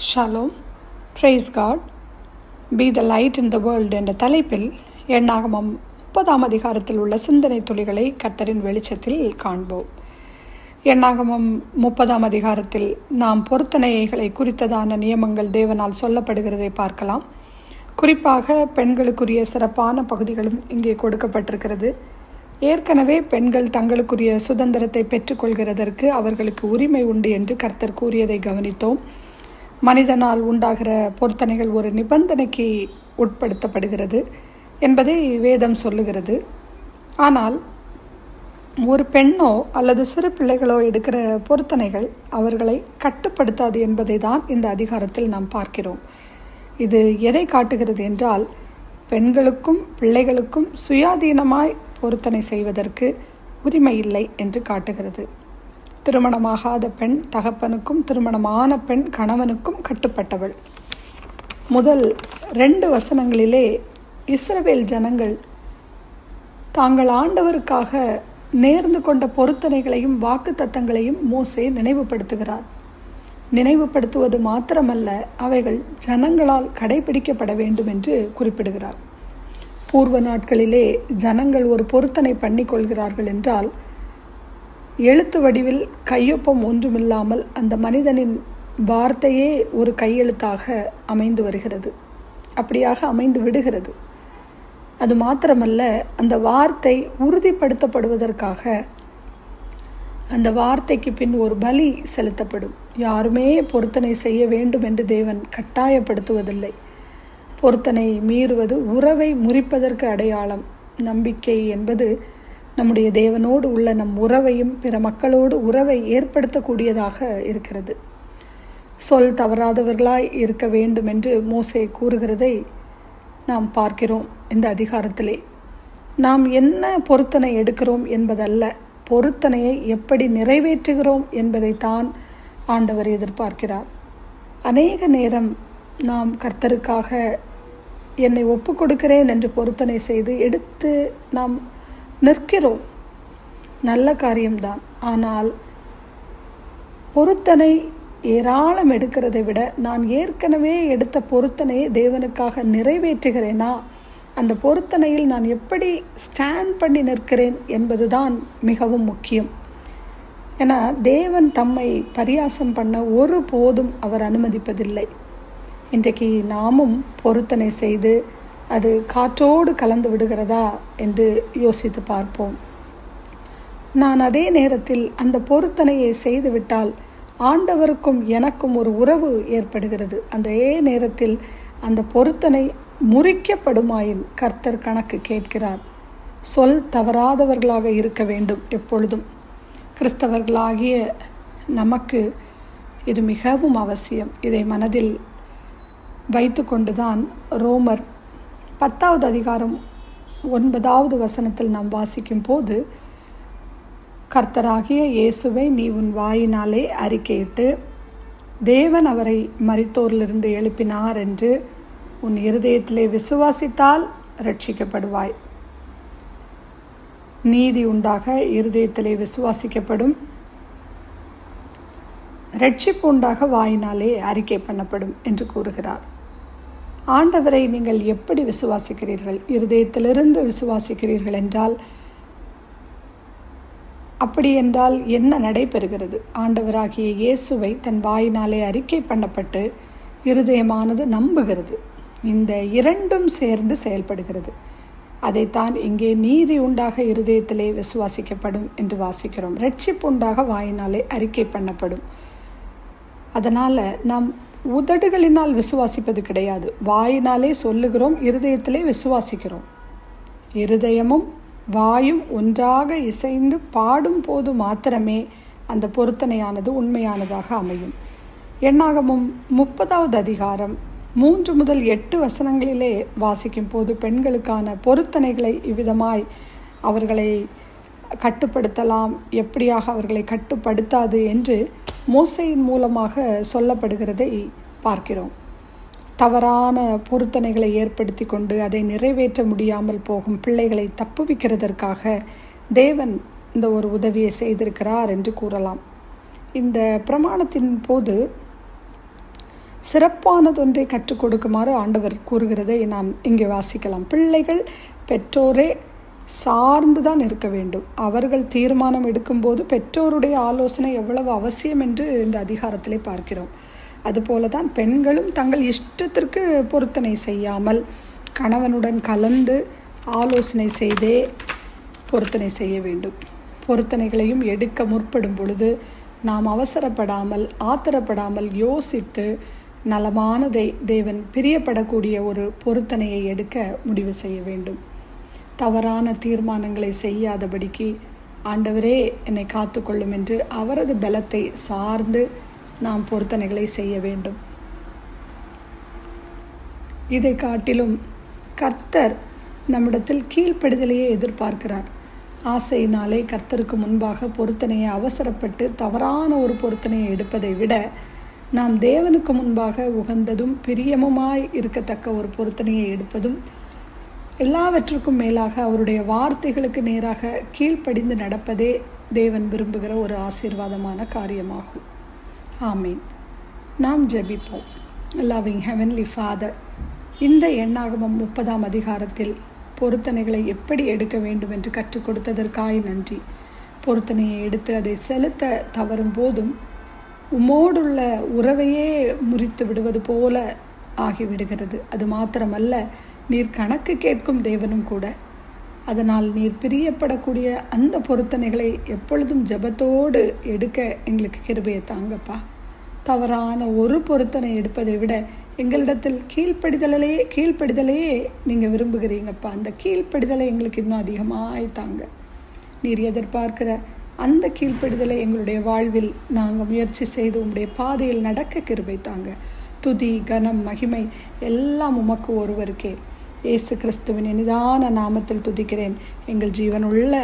Shalom, praise God, be the light in the world என்ற தலைப்பில் எண்ணாகமம் 30ஆம் அதிகாரத்தில் உள்ள சிந்தனை துளிகளை கர்த்தரின் வெளிச்சத்தில் காண்போம். எண்ணாகமம் 30ஆம் அதிகாரத்தில் நாம் பொருத்தனைகளை குறித்ததான நியமங்கள் தேவனால் சொல்லப்படுகிறதை பார்க்கலாம். குறிப்பாக பெண்களுக்குரிய சிறப்பான பகுதிகளும் இங்கே கொடுக்கப்பட்டிருக்கிறது. ஏற்கனவே பெண்கள் தங்களுக்குரிய சுதந்திரத்தை பெற்றுக்கொள்கிறதற்கு அவர்களுக்கு உரிமை உண்டு என்று கர்த்தர் கூறியதை கவனித்தோம். மனிதனால் உண்டாகிற பொருத்தனைகள் ஒரு நிபந்தனைக்கு உட்படுத்தப்படுகிறது என்பதை வேதம் சொல்லுகிறது. ஆனால் ஒரு பெண்ணோ அல்லது சிறு பிள்ளைகளோ எடுக்கிற பொருத்தனைகள் அவர்களை கட்டுப்படுத்தாது என்பதை தான் இந்த அதிகாரத்தில் நாம் பார்க்கிறோம். இது எதை காட்டுகிறது என்றால், பெண்களுக்கும் பிள்ளைகளுக்கும் சுயாதீனமாய் பொருத்தனை செய்வதற்கு உரிமை இல்லை என்று காட்டுகிறது. திருமணமாகாத பெண் தகப்பனுக்கும் திருமணமான பெண் கணவனுக்கும் கட்டுப்பட்டவள். முதல் 2 வசனங்களிலே இஸ்ரவேல் ஜனங்கள் தாங்கள் ஆண்டவருக்காக நேர்ந்து கொண்ட பொருத்தனைகளையும் வாக்கு தத்தங்களையும் மோசே நினைவுபடுத்துகிறார். நினைவுபடுத்துவது மாத்திரமல்ல, அவைகள் ஜனங்களால் கடைபிடிக்கப்பட வேண்டும் என்று குறிப்பிடுகிறார். பூர்வ நாட்களிலே ஜனங்கள் ஒரு பொருத்தனை பண்ணிக்கொள்கிறார்கள் என்றால் எழுத்து வடிவில் கையொப்பம் ஒன்றுமில்லாமல் அந்த மனிதனின் வார்த்தையே ஒரு கையெழுத்தாக அமைந்து வருகிறது, அப்படியாக அமைந்து விடுகிறது. அது மாத்திரமல்ல, அந்த வார்த்தை உறுதிப்படுத்தப்படுவதற்காக அந்த வார்த்தைக்கு பின் ஒரு பலி செலுத்தப்படும். யாருமே பொருத்தனை செய்ய வேண்டும் என்று தேவன் கட்டாயப்படுத்துவதில்லை. பொருத்தனை மீறுவது உறவை முறிப்பதற்கு அடையாளம். நம்பிக்கை என்பது நம்முடைய தேவனோடு உள்ள நம் உறவையும் பிற மக்களோடு உறவை ஏற்படுத்தக்கூடியதாக இருக்கிறது. சொல் தவறாதவர்களாய் இருக்க வேண்டும் என்று மோசே கூறுகிறதை நாம் பார்க்கிறோம். இந்த அதிகாரத்திலே நாம் என்ன பொருத்தனை எடுக்கிறோம் என்பதல்ல, பொருத்தனையை எப்படி நிறைவேற்றுகிறோம் என்பதைத்தான் ஆண்டவர் எதிர்பார்க்கிறார். அநேக நேரம் நாம் கர்த்தருக்காக என்னை ஒப்பு கொடுக்கிறேன் என்று பொருத்தனை செய்து எடுத்து நாம் நிற்கிறோம். நல்ல காரியம்தான். ஆனால் பொருத்தனை ஏராளம் எடுக்கிறதை விட நான் ஏற்கனவே எடுத்த பொருத்தனையை தேவனுக்காக நிறைவேற்றுகிறேனா, அந்த பொருத்தனையில் நான் எப்படி ஸ்டாண்ட் பண்ணி நிற்கிறேன் என்பதுதான் மிகவும் முக்கியம். ஏன்னா தேவன் தம்மை பரியாசம் பண்ண ஒரு போதும் அவர் அனுமதிப்பதில்லை. இன்றைக்கு நாமும் பொருத்தனை செய்து அது காற்றோடு கலந்து விடுகிறதா என்று யோசித்து பார்ப்போம். நான் அதே நேரத்தில் அந்த பொருத்தனையை செய்துவிட்டால் ஆண்டவருக்கும் எனக்கும் ஒரு உறவு ஏற்படுகிறது. அதே நேரத்தில் அந்த பொருத்தனை முறிக்கப்படுமாயின் கர்த்தர் கணக்கு கேட்கிறார். சொல் தவறாதவர்களாக இருக்க வேண்டும் எப்பொழுதும். கிறிஸ்தவர்களாகிய நமக்கு இது மிகவும் அவசியம். இதை மனதில் வைத்து கொண்டுதான் ரோமர் 10வது அதிகாரம் 9வது வசனத்தில் நாம் வாசிக்கும் போது, கர்த்தராகிய இயேசுவை நீ உன் வாயினாலே அறிக்கையிட்டு தேவன் அவரை மரித்தோரிலிருந்து எழுப்பினார் என்று உன் இருதயத்திலே விசுவாசித்தால் ரட்சிக்கப்படுவாய். நீதி உண்டாக இருதயத்திலே விசுவாசிக்கப்படும், ரட்சிப்பு உண்டாக வாயினாலே அறிக்கை பண்ணப்படும் என்று கூறுகிறார். ஆண்டவரை நீங்கள் எப்படி விசுவாசிக்கிறீர்கள்? இருதயத்திலிருந்து விசுவாசிக்கிறீர்கள் என்றால், அப்படி என்றால் என்ன நடைபெறுகிறது? ஆண்டவராகிய இயேசுவை தன் வாயினாலே அறிக்கை பண்ணப்பட்டு இருதயமானது நம்புகிறது. இந்த 2ம் சேர்ந்து செயல்படுகிறது. அதைத்தான் இங்கே நீதி உண்டாக இருதயத்திலே விசுவாசிக்கப்படும் என்று வாசிக்கிறோம். ரட்சிப்பு உண்டாக வாயினாலே அறிக்கை பண்ணப்படும். அதனால் நாம் உதடுகளினால் விசுவாசிப்பது கிடையாது. வாயினாலே சொல்லுகிறோம், இருதயத்திலே விசுவாசிக்கிறோம். இருதயமும் வாயும் ஒன்றாக இசைந்து பாடும் போது மாத்திரமே அந்த பொருத்தனையானது உண்மையானதாக அமையும். எண்ணாகமம் 30வது அதிகாரம் 3 முதல் 8 வசனங்களிலே வாசிக்கும் போது பெண்களுக்கான பொருத்தனைகளை இவ்விதமாய் அவர்களை கட்டுப்படுத்தலாம், எப்படியாக அவர்களை கட்டுப்படுத்தாது என்று மோசேயின் மூலமாக சொல்லப்படுகிறதை பார்க்கிறோம். தவறான பொருத்தனைகளை ஏற்படுத்தி கொண்டு அதை நிறைவேற்ற முடியாமல் போகும் பிள்ளைகளை தப்புவிக்கிறதற்காக தேவன் இந்த ஒரு உதவியை செய்திருக்கிறார் என்று கூறலாம். இந்த பிரமாணத்தின் போது சிறப்பானதொன்றை கற்றுக் கொடுக்குமாறு ஆண்டவர் கூறுகிறதை நாம் இங்கே வாசிக்கலாம். பிள்ளைகள் பெற்றோரே சார்ந்து தான் இருக்க வேண்டும். அவர்கள் தீர்மானம் எடுக்கும்போது பெற்றோருடைய ஆலோசனை எவ்வளவு அவசியம் என்று இந்த அதிகாரத்திலே பார்க்கிறோம். அதுபோல தான் பெண்களும் தங்கள் இஷ்டத்திற்கு பொருத்தனை செய்யாமல் கணவனுடன் கலந்து ஆலோசனை செய்தே பொருத்தனை செய்ய வேண்டும். பொருத்தனைகளையும் எடுக்க முற்படும் பொழுது நாம் அவசரப்படாமல் ஆத்திரப்படாமல் யோசித்து நலமானதை தேவன் பிரியப்படக்கூடிய ஒரு பொருத்தனையை எடுக்க முடிவு செய்ய வேண்டும். தவறான தீர்மானங்களை செய்யாதபடிக்கு ஆண்டவரே என்னை காத்துக்கொள்ளும் என்று அவரது பலத்தை சார்ந்து நாம் பொருத்தனைகளை செய்ய வேண்டும். இதை காட்டிலும் கர்த்தர் நம்மிடத்தில் கீழ்ப்படிதலையே எதிர்பார்க்கிறார். ஆசையினாலே கர்த்தருக்கு முன்பாக பொருத்தனையை அவசரப்பட்டு தவறான ஒரு பொருத்தனையை எடுப்பதை விட நாம் தேவனுக்கு முன்பாக உகந்ததும் பிரியமுமாய் இருக்கத்தக்க ஒரு பொருத்தனையை எடுப்பதும் எல்லாவற்றுக்கும் மேலாக அவருடைய வார்த்தைகளுக்கு நேராக கீழ்ப்படிந்து நடப்பதே தேவன் விரும்புகிற ஒரு ஆசீர்வாதமான காரியமாகும். ஆமீன். நாம் ஜெபிப்போம். லவ்விங் ஹெவன்லி ஃபாதர், இந்த எண்ணாகமம் 30ஆம் அதிகாரத்தில் பொருத்தனைகளை எப்படி எடுக்க வேண்டும் என்று கற்றுக் கொடுத்ததற்காய் நன்றி. பொருத்தனையை எடுத்து அதை செலுத்த தவறும் போதும் உம்மோடுள்ள உறவையே முறித்து விடுவது போல ஆகிவிடுகிறது. அது மாத்திரமல்ல, நீர் கணக்கு கேட்கும் தேவனும் கூட. அதனால் நீர் பிரியப்படக்கூடிய அந்த பொருத்தனைகளை எப்பொழுதும் ஜெபத்தோடு எடுக்க எங்களுக்கு கிருபையை தாங்கப்பா. தவறான ஒரு பொருத்தனை எடுப்பதை விட எங்களிடத்தில் கீழ்ப்படிதலையே நீங்கள் விரும்புகிறீங்கப்பா. அந்த கீழ்ப்படிதலை எங்களுக்கு இன்னும் அதிகமாய் தாங்க. நீர் எதிர்பார்க்கிற அந்த கீழ்ப்படிதலை எங்களுடைய வாழ்வில் நாங்கள் முயற்சி செய்து உம்முடைய பாதையில் நடக்க கிருபை தாங்க. துதி, கனம், மகிமை எல்லாம் உமக்கு ஒருவருக்கே. இயேசு கிறிஸ்துவின் இனிதான நாமத்தில் துதிக்கிறேன் எங்கள் ஜீவனுள்ள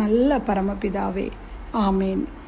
நல்ல பரமபிதாவே. ஆமேன்.